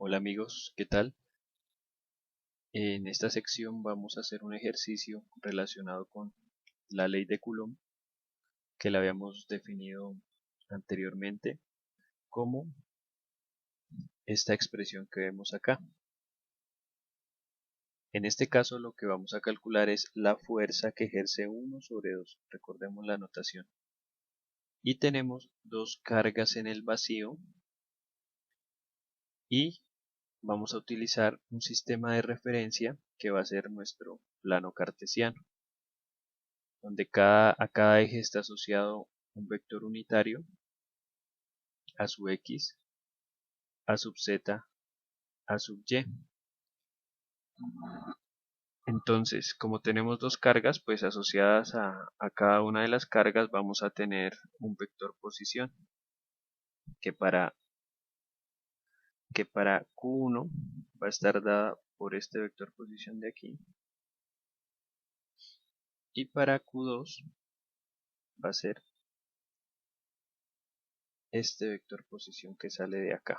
Hola amigos, ¿qué tal? En esta sección vamos a hacer un ejercicio relacionado con la ley de Coulomb que la habíamos definido anteriormente como esta expresión que vemos acá. En este caso lo que vamos a calcular es la fuerza que ejerce 1 sobre 2. Recordemos la notación. Y tenemos dos cargas en el vacío y vamos a utilizar un sistema de referencia que va a ser nuestro plano cartesiano, donde a cada eje está asociado un vector unitario a sub x, a sub z, a sub y. Entonces, como tenemos dos cargas, pues asociadas a cada una de las cargas vamos a tener un vector posición que para, que para Q1 va a estar dada por este vector posición de aquí y para Q2 va a ser este vector posición que sale de acá.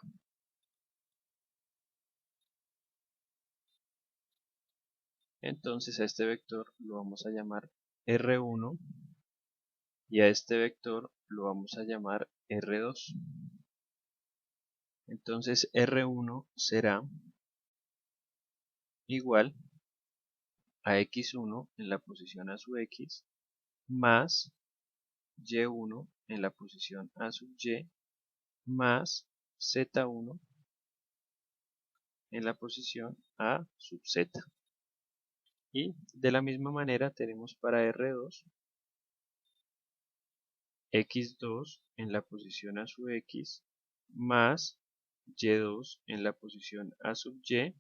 Entonces a este vector lo vamos a llamar R1 y a este vector lo vamos a llamar R2. Entonces R1 será igual a x1 en la posición a sub x más y1 en la posición a sub y más z1 en la posición a sub z. Y de la misma manera tenemos para R2 x2 en la posición a sub x más y2 en la posición a sub y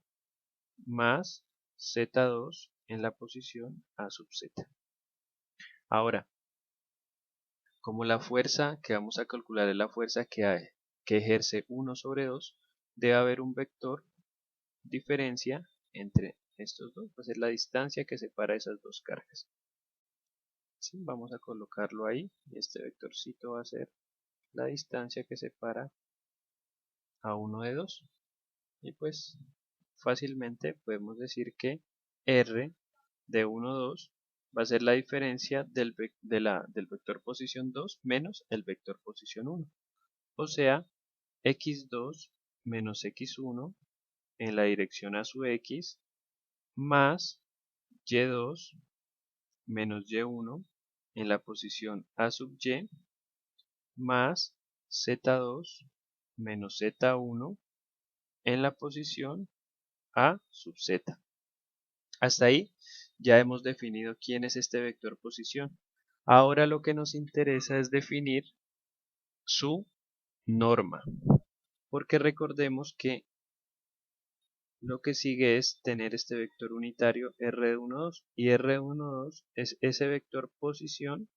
más z2 en la posición a sub z. Ahora, como la fuerza que vamos a calcular es la fuerza que ejerce 1 sobre 2, debe haber un vector diferencia entre estos dos, va a ser la distancia que separa esas dos cargas. ¿Sí? Vamos a colocarlo ahí y este vectorcito va a ser la distancia que separa a 1 de 2. Y pues fácilmente podemos decir que R de 1, 2 va a ser la diferencia del vector posición 2 menos el vector posición 1. O sea, x2 menos x1 en la dirección a sub x más y2 menos y1 en la posición a sub y más z2 menos z1 en la posición a sub z. Hasta ahí ya hemos definido quién es este vector posición. Ahora lo que nos interesa es definir su norma, porque recordemos que lo que sigue es tener este vector unitario R de 1, 2 y R de 1, 2 es ese vector posición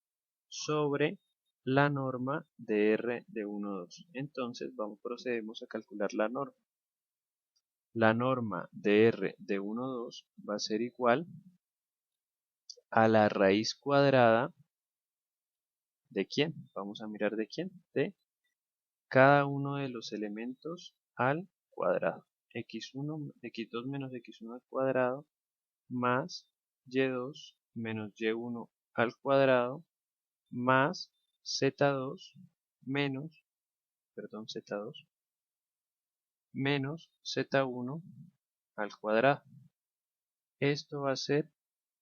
sobre la norma de R de 1, 2. Entonces procedemos a calcular la norma. La norma de R de 1, 2 va a ser igual a la raíz cuadrada ¿de quién? Vamos a mirar de quién. De cada uno de los elementos al cuadrado. x1, x2 menos x1 al cuadrado más y2 menos y1 al cuadrado más z2 menos, perdón, z2 menos z1 al cuadrado. Esto va a ser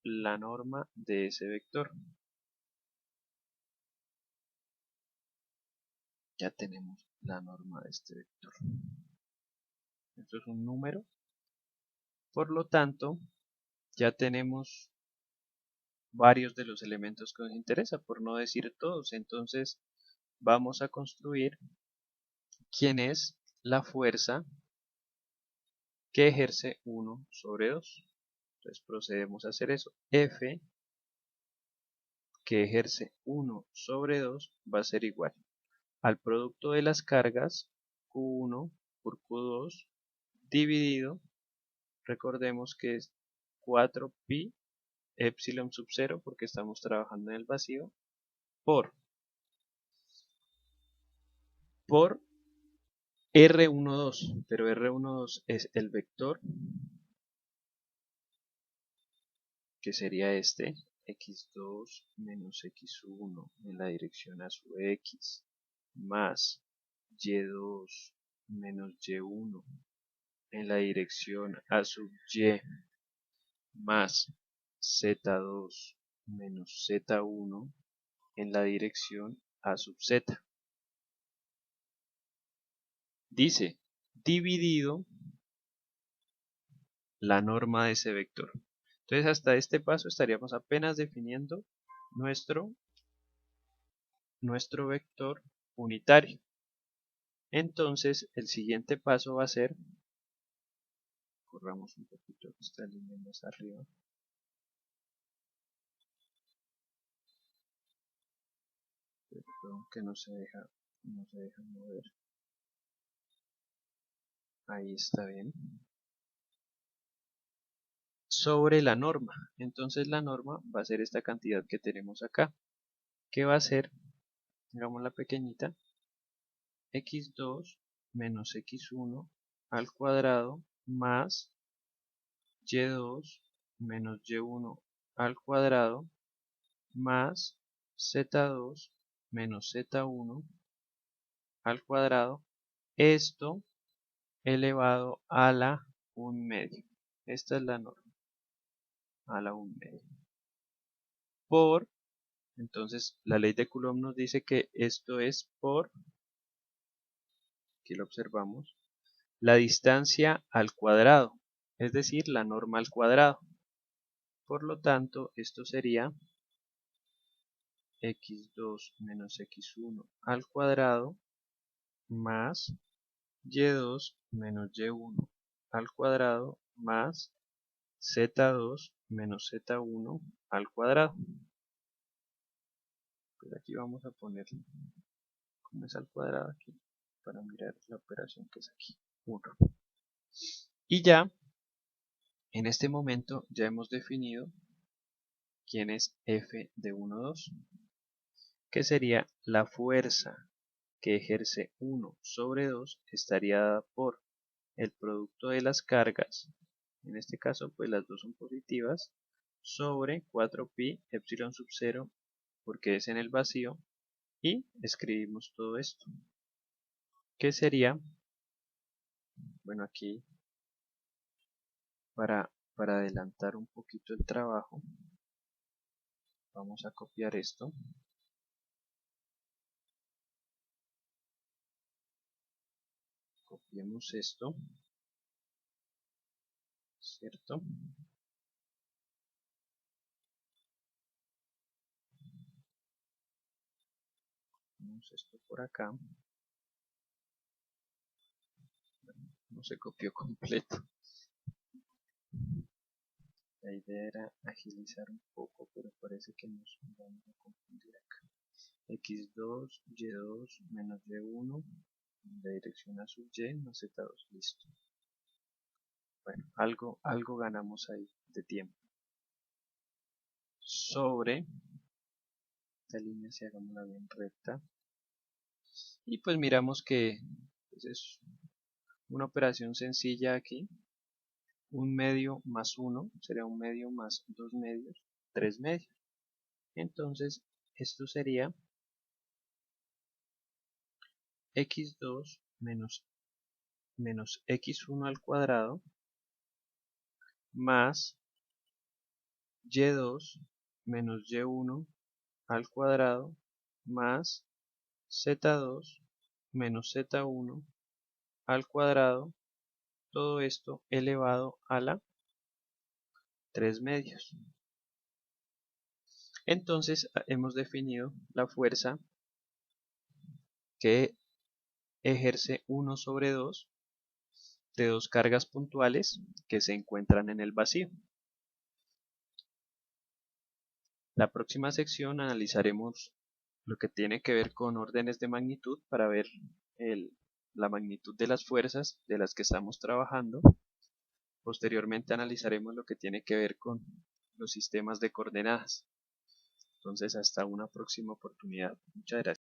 la norma de ese vector. Ya tenemos la norma de este vector. Esto es un número. Por lo tanto, ya tenemos varios de los elementos que nos interesa, por no decir todos. Entonces, vamos a construir quién es la fuerza que ejerce 1 sobre 2. Entonces procedemos a hacer eso. F que ejerce 1 sobre 2 va a ser igual al producto de las cargas Q1 por Q2 dividido, recordemos que es 4pi epsilon sub 0 porque estamos trabajando en el vacío, por R12, pero R12 es el vector, que sería este, x2 menos x1 en la dirección a su x, más y2 menos y1 en la dirección a sub y, más z2 menos z1 en la dirección a sub z. Dice, dividido la norma de ese vector. Entonces hasta este paso estaríamos apenas definiendo nuestro vector unitario. Entonces el siguiente paso va a ser, corramos un poquito esta línea más arriba, perdón que no se deja mover, ahí está bien, sobre la norma. Entonces la norma va a ser esta cantidad que tenemos acá, que va a ser, hagámosla pequeñita, x2 menos x1 al cuadrado más y2 menos y1 al cuadrado más z2 menos z1 al cuadrado, esto elevado a la 1/2. Esta es la norma, a la 1/2. Por, entonces la ley de Coulomb nos dice que esto es por, aquí lo observamos, la distancia al cuadrado, es decir, la norma al cuadrado. Por lo tanto, esto sería x2 menos x1 al cuadrado más y2 menos y1 al cuadrado más z2 menos z1 al cuadrado. Pues aquí vamos a poner como es al cuadrado aquí para mirar la operación que es aquí, 1. Y ya, en este momento ya hemos definido quién es f de 1, 2, que sería la fuerza que ejerce 1 sobre 2 estaría dada por el producto de las cargas, en este caso pues las dos son positivas, sobre 4pi epsilon sub 0 porque es en el vacío, y escribimos todo esto, que sería, bueno aquí para adelantar un poquito el trabajo, vamos a copiar esto, copiemos esto, ¿cierto? Ponemos esto por acá, no se copió completo. La idea era agilizar un poco, pero parece que nos vamos a confundir acá. x2, y2, menos y1, en la dirección a sub y, más z2, listo. Bueno, algo ganamos ahí de tiempo. Sobre, esta línea si hagámosla bien recta. Y pues miramos que pues es una operación sencilla aquí. 1/2 más 1 sería 1/2 más 2/2, 3/2. Entonces, esto sería x2 menos x1 al cuadrado más y2 menos y1 al cuadrado más z2 menos z1 al cuadrado, todo esto elevado a la 3/2. Entonces hemos definido la fuerza que ejerce 1 sobre 2 de dos cargas puntuales que se encuentran en el vacío. La próxima sección analizaremos lo que tiene que ver con órdenes de magnitud para ver la magnitud de las fuerzas de las que estamos trabajando. Posteriormente analizaremos lo que tiene que ver con los sistemas de coordenadas. Entonces hasta una próxima oportunidad. Muchas gracias.